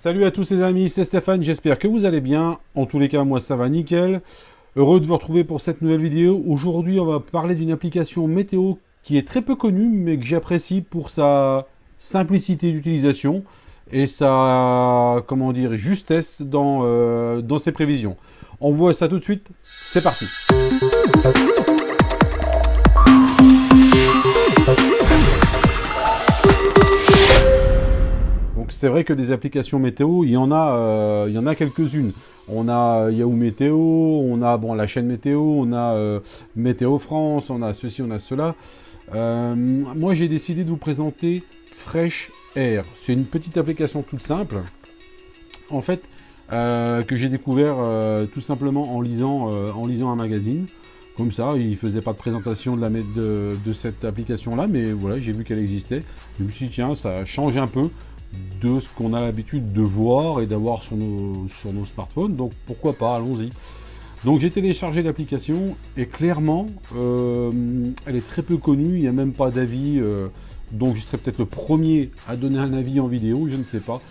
Salut à tous les amis, c'est Stéphane, j'espère que vous allez bien. En tous les cas, moi ça va nickel. Heureux de vous retrouver pour cette nouvelle vidéo. Aujourd'hui, on va parler d'une application météo qui est très peu connue, mais que j'apprécie pour sa simplicité d'utilisation et sa, comment dire, justesse dans ses prévisions. On voit ça tout de suite, c'est parti. Donc c'est vrai que des applications météo, il y en a quelques-unes. On a Yahoo Météo, on a bon, la chaîne météo, on a Météo France, on a ceci, on a cela. Moi j'ai décidé de vous présenter Fresh Air. C'est une petite application toute simple, en fait, que j'ai découvert tout simplement en lisant un magazine. Comme ça, il ne faisait pas de présentation de cette application-là, mais voilà, j'ai vu qu'elle existait. Je me suis dit, tiens, ça change un peu de ce qu'on a l'habitude de voir et d'avoir sur nos smartphones, donc pourquoi pas, allons-y. Donc j'ai téléchargé l'application et clairement, elle est très peu connue, il n'y a même pas d'avis, donc je serai peut-être le premier à donner un avis en vidéo, je ne sais pas.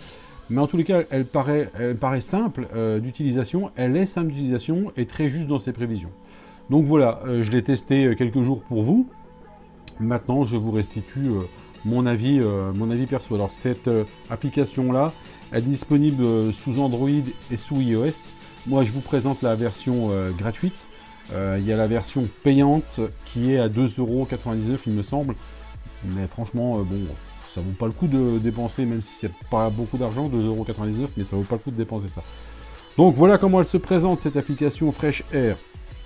Mais en tous les cas, elle paraît simple d'utilisation, elle est simple d'utilisation et très juste dans ses prévisions. Donc voilà, je l'ai testé quelques jours pour vous. Maintenant, je vous restitue mon avis perso. Alors cette application-là est disponible sous Android et sous iOS. Moi, je vous présente la version gratuite. Il y a la version payante qui est à 2,99 €, il me semble. Mais franchement, bon, ça vaut pas le coup de dépenser, même si c'est pas beaucoup d'argent, 2,99 €, mais ça vaut pas le coup de dépenser ça. Donc voilà comment elle se présente, cette application Fresh Air.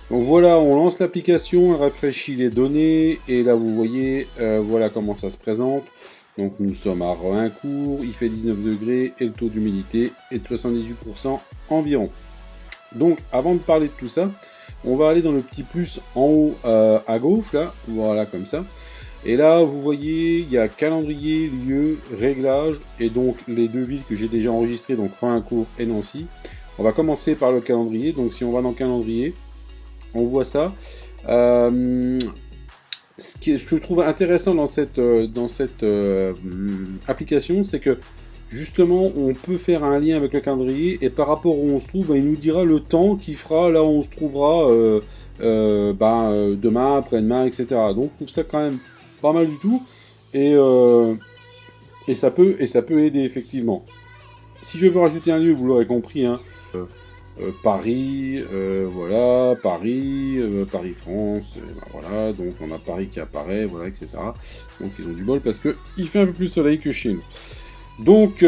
Donc voilà, on lance l'application, elle rafraîchit les données, et là vous voyez, voilà comment ça se présente. Donc nous sommes à Rohincourt, il fait 19 degrés, et le taux d'humidité est de 78% environ. Donc avant de parler de tout ça, on va aller dans le petit plus en haut à gauche, là, voilà comme ça. Et là vous voyez, il y a calendrier, lieu, réglage, et donc les deux villes que j'ai déjà enregistrées, donc Rohincourt et Nancy. On va commencer par le calendrier, donc si on va dans le calendrier, on voit ça. Ce que je trouve intéressant dans cette application, c'est que justement, on peut faire un lien avec le calendrier et par rapport où on se trouve, il nous dira le temps qu'il fera là où on se trouvera demain, après-demain, etc. Donc, je trouve ça quand même pas mal du tout et ça peut aider effectivement. Si je veux rajouter un lieu, vous l'aurez compris, hein, Paris, voilà, Paris, Paris France, voilà, donc on a Paris qui apparaît, voilà, etc. Donc ils ont du bol parce que il fait un peu plus soleil que chez nous. Donc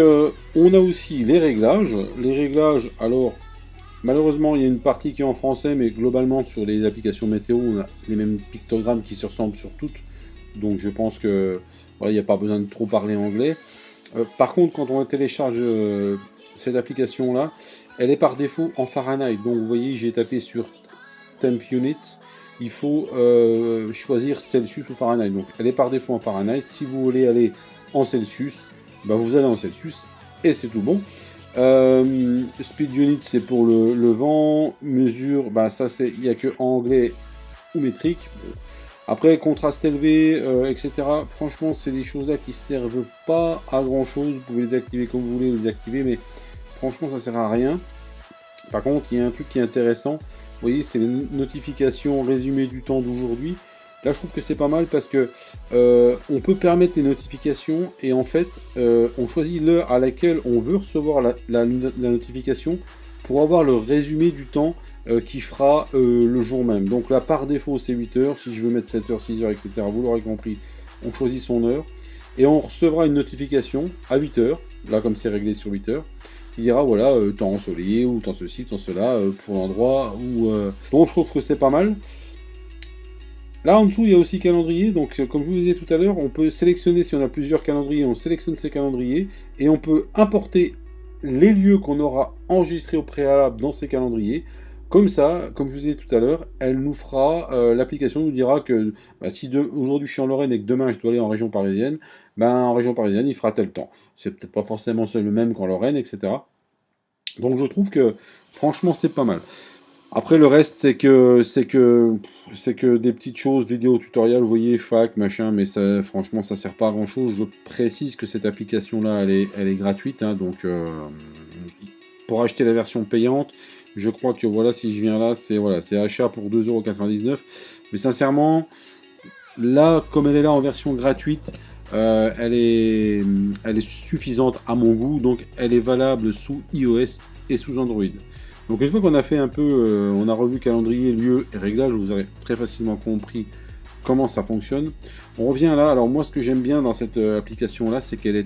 on a aussi les réglages. Les réglages, alors malheureusement il y a une partie qui est en français, mais globalement sur les applications météo, on a les mêmes pictogrammes qui se ressemblent sur toutes. Donc je pense que voilà, il n'y a pas besoin de trop parler anglais. Par contre, quand on télécharge cette application-là, elle est par défaut en Fahrenheit. Donc vous voyez, j'ai tapé sur Temp Units. Il faut choisir Celsius ou Fahrenheit. Donc elle est par défaut en Fahrenheit. Si vous voulez aller en Celsius, bah, vous allez en Celsius et c'est tout bon. Speed Unit, c'est pour le vent. Mesure, bah, ça c'est, il n'y a que en anglais ou métrique. Après, contraste élevé, etc. Franchement, c'est des choses-là qui ne servent pas à grand-chose. Vous pouvez les activer comme vous voulez, les activer, mais franchement, ça ne sert à rien. Par contre, il y a un truc qui est intéressant. Vous voyez, c'est les notifications résumées du temps d'aujourd'hui. Là, je trouve que c'est pas mal parce que on peut permettre les notifications et en fait, on choisit l'heure à laquelle on veut recevoir la notification pour avoir le résumé du temps qui fera le jour même. Donc là, par défaut, c'est 8 heures. Si je veux mettre 7 heures, 6 heures, etc., vous l'aurez compris, on choisit son heure. Et on recevra une notification à 8 heures. Là, comme c'est réglé sur 8 heures. Il dira, voilà, temps ensoleillé, ou temps ceci, temps cela, pour l'endroit. Donc je trouve que c'est pas mal. Là, en dessous, il y a aussi calendrier. Donc, comme je vous disais tout à l'heure, on peut sélectionner, si on a plusieurs calendriers, on sélectionne ces calendriers. Et on peut importer les lieux qu'on aura enregistrés au préalable dans ces calendriers. Comme ça, comme je vous disais tout à l'heure, elle nous fera, l'application nous dira que bah, si aujourd'hui je suis en Lorraine et que demain je dois aller en région parisienne, ben en région parisienne il fera tel temps. C'est peut-être pas forcément le même qu'en Lorraine, etc. Donc je trouve que franchement c'est pas mal. Après le reste c'est que des petites choses, vidéos tutoriels, vous voyez, fac, machin, mais ça, franchement ça sert pas à grand chose. Je précise que cette application là elle est gratuite, hein, donc pour acheter la version payante, je crois que voilà, si je viens là, c'est achat pour 2,99 €. Mais sincèrement, là, comme elle est là en version gratuite, elle est suffisante à mon goût, donc elle est valable sous iOS et sous Android. Donc une fois qu'on a fait un peu, on a revu calendrier, lieu et réglage, vous aurez très facilement compris comment ça fonctionne. On revient là, alors moi ce que j'aime bien dans cette application là, c'est qu'elle est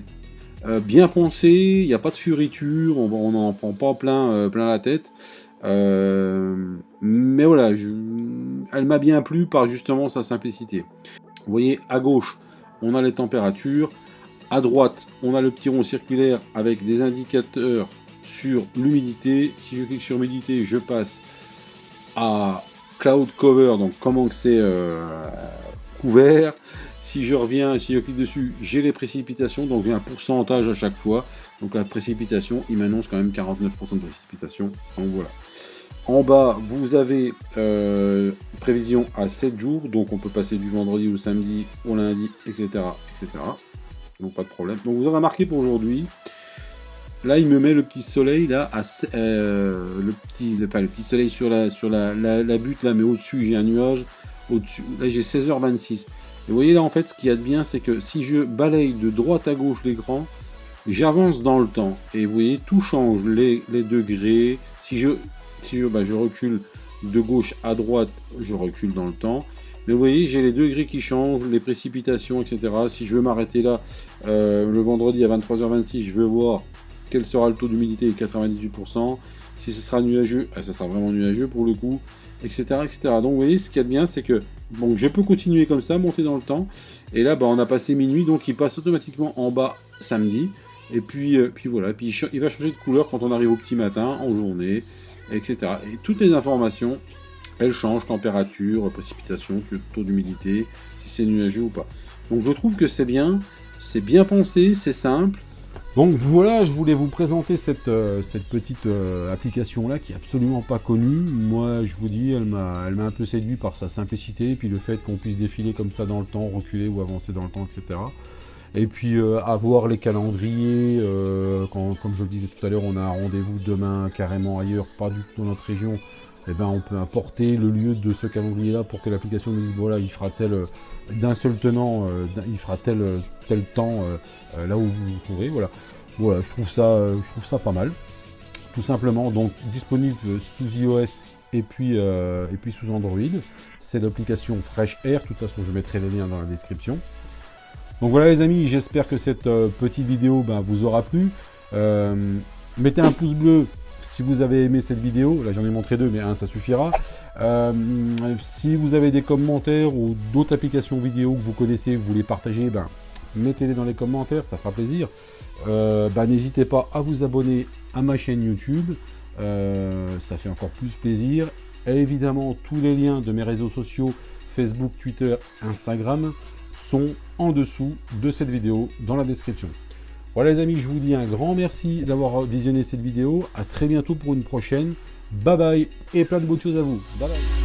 bien pensée, il n'y a pas de fioritures, on n'en prend pas plein la tête. Mais voilà, elle m'a bien plu par justement sa simplicité. Vous voyez, à gauche, on a les températures. À droite, on a le petit rond circulaire avec des indicateurs sur l'humidité. Si je clique sur humidité, je passe à Cloud Cover, donc comment que c'est couvert. Si je reviens, si je clique dessus, j'ai les précipitations, donc j'ai un pourcentage à chaque fois. Donc la précipitation, il m'annonce quand même 49% de précipitation. Donc voilà. En bas, vous avez prévision à 7 jours, donc on peut passer du vendredi au samedi, au lundi, etc. etc. Donc pas de problème. Donc vous aurez marqué pour aujourd'hui. Là, il me met le petit soleil, là, le petit soleil sur la butte, là, mais au-dessus, j'ai un nuage. Au-dessus, là, j'ai 16h26. Et vous voyez, là, en fait, ce qu'il y a de bien, c'est que si je balaye de droite à gauche l'écran, j'avance dans le temps. Et vous voyez, tout change, les degrés. Si je recule de gauche à droite, je recule dans le temps. Mais vous voyez, j'ai les degrés qui changent, les précipitations, etc. Si je veux m'arrêter là, le vendredi à 23h26, je veux voir quel sera le taux d'humidité, 98%. Si ce sera nuageux, ça sera vraiment nuageux pour le coup, etc. etc. Donc vous voyez, ce qu'il y a de bien, c'est que bon, je peux continuer comme ça, monter dans le temps. Et là, on a passé minuit, donc il passe automatiquement en bas samedi. Et puis voilà, puis il va changer de couleur quand on arrive au petit matin, en journée, etc. Et toutes les informations, elles changent, température, précipitation, taux d'humidité, si c'est nuageux ou pas. Donc je trouve que c'est bien pensé, c'est simple. Donc voilà, je voulais vous présenter cette petite application là qui est absolument pas connue. Moi je vous dis, elle m'a un peu séduit par sa simplicité, puis le fait qu'on puisse défiler comme ça dans le temps, reculer ou avancer dans le temps, etc. Et puis avoir les calendriers, comme je le disais tout à l'heure, on a un rendez-vous demain carrément ailleurs, pas du tout dans notre région. Et ben on peut importer le lieu de ce calendrier là pour que l'application nous dise voilà, il fera tel d'un seul tenant, il fera tel temps là où vous vous trouverez. Voilà, je trouve ça pas mal, tout simplement. Donc disponible sous iOS et puis sous Android. C'est l'application Fresh Air. De toute façon, je mettrai les liens dans la description. Donc voilà les amis, j'espère que cette petite vidéo vous aura plu. Mettez un pouce bleu si vous avez aimé cette vidéo. Là j'en ai montré deux, mais un ça suffira. Si vous avez des commentaires ou d'autres applications vidéo que vous connaissez, vous voulez partager, mettez-les dans les commentaires, ça fera plaisir. N'hésitez pas à vous abonner à ma chaîne YouTube, ça fait encore plus plaisir. Et évidemment, tous les liens de mes réseaux sociaux, Facebook, Twitter, Instagram, sont en dessous de cette vidéo dans la description. Voilà les amis, je vous dis un grand merci d'avoir visionné cette vidéo. À très bientôt pour une prochaine. Bye bye et plein de bonnes choses à vous. Bye bye.